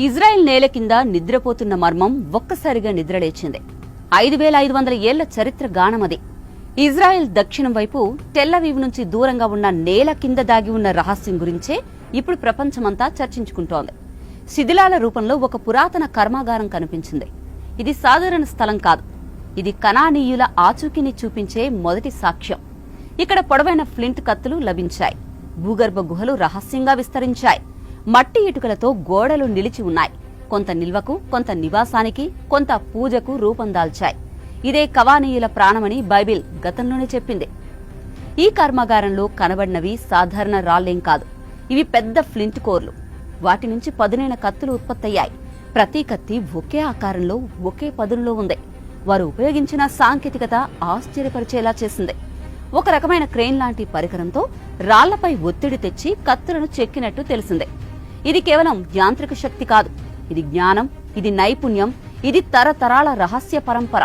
Israel నేల కింద నిద్రపోతున్న మర్మం ఒక్కసారిగా నిద్రలేచింది. 5500 ఏళ్ల చరిత్ర గానమది. ఇజ్రాయెల్ దక్షిణం వైపు టెల్లవీవ్ నుంచి దూరంగా ఉన్న నేల కింద దాగి ఉన్న రహస్యం గురించే ఇప్పుడు ప్రపంచమంతా చర్చించుకుంటోంది. శిథిలాల రూపంలో ఒక పురాతన కర్మాగారం కనిపించింది. ఇది సాధారణ స్థలం కాదు. ఇది కనానీయుల ఆచూకీని చూపించే మొదటి సాక్ష్యం. ఇక్కడ పొడవైన ఫ్లింట్ కత్తులు లభించాయి. భూగర్భ గుహలు రహస్యంగా విస్తరించాయి. మట్టి ఇటుకలతో గోడలు నిలిచి ఉన్నాయి. కొంత నిల్వకు, కొంత నివాసానికి, కొంత పూజకు రూపం దాల్చాయి. ఇదే కనానీయుల ప్రాణమని బైబిల్ గతంలోనే చెప్పింది. ఈ కర్మాగారంలో కనబడినవి సాధారణ రాళ్లేం కాదు. ఇవి పెద్ద ఫ్లింట్ కోర్లు. వాటి నుంచి పదునైన కత్తులు ఉత్పత్తయ్యాయి. ప్రతి కత్తి ఒకే ఆకారంలో, ఒకే పదునులో ఉంది. వారు ఉపయోగించిన సాంకేతికత ఆశ్చర్యపరిచేలా చేసింది. ఒక రకమైన క్రేన్ లాంటి పరికరంతో రాళ్లపై ఒత్తిడి తెచ్చి కత్తులను చెక్కినట్టు తెలిసింది. ఇది కేవలం యాంత్రిక శక్తి కాదు. ఇది జ్ఞానం, ఇది నైపుణ్యం, ఇది తరతరాల రహస్య పరంపర.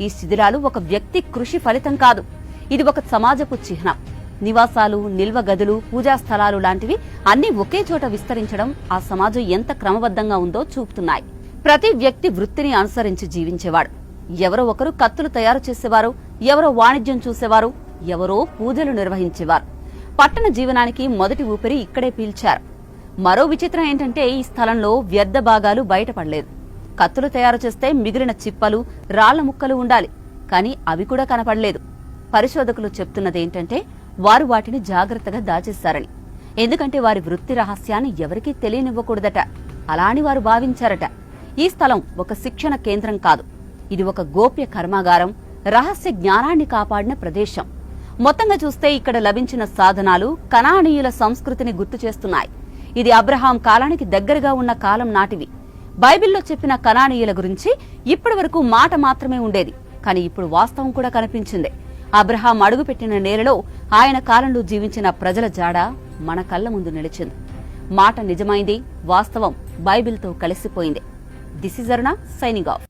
ఈ శిథిలాలు ఒక వ్యక్తి కృషి ఫలితం కాదు. ఇది ఒక సమాజపు చిహ్నం. నివాసాలు, నిల్వ గదులు, పూజా స్థలాలు లాంటివి అన్నీ ఒకే చోట విస్తరించడం ఆ సమాజం ఎంత క్రమబద్ధంగా ఉందో చూపుతున్నాయి. ప్రతి వ్యక్తి వృత్తిని అనుసరించి జీవించేవాడు. ఎవరో ఒకరు కత్తులు తయారు చేసేవారు, ఎవరో వాణిజ్యం చూసేవారు, ఎవరో పూజలు నిర్వహించేవారు. పట్టణ జీవనానికి మొదటి ఊపిరి ఇక్కడే పీల్చారు. మరో విచిత్రం ఏంటంటే ఈ స్థలంలో వ్యర్థ భాగాలు బయటపడలేదు. కత్తులు తయారు చేస్తే మిగిలిన చిప్పలు, రాళ్ల ముక్కలు ఉండాలి. కానీ అవి కూడా కనపడలేదు. పరిశోధకులు చెప్తున్నదేంటంటే వారు వాటిని జాగ్రత్తగా దాచేశారని. ఎందుకంటే వారి వృత్తి రహస్యాన్ని ఎవరికీ తెలియనివ్వకూడదట. అలా అని వారు భావించారట. ఈ స్థలం ఒక శిక్షణ కేంద్రం కాదు. ఇది ఒక గోప్య కర్మాగారం, రహస్య జ్ఞానాన్ని కాపాడిన ప్రదేశం. మొత్తంగా చూస్తే ఇక్కడ లభించిన సాధనాలు కనానీయుల సంస్కృతిని గుర్తు చేస్తున్నాయి. ఇది అబ్రహాం కాలానికి దగ్గరగా ఉన్న కాలం నాటివి. బైబిల్లో చెప్పిన కనానీయుల గురించి ఇప్పటి వరకు మాట మాత్రమే ఉండేది. కానీ ఇప్పుడు వాస్తవం కూడా కనిపించింది. అబ్రహాం అడుగుపెట్టిన నేలలో ఆయన కాలంలో జీవించిన ప్రజల జాడ మన కళ్ల ముందు నిలిచింది. మాట నిజమైంది, వాస్తవం బైబిల్తో కలిసిపోయింది. This is Aruna signing off.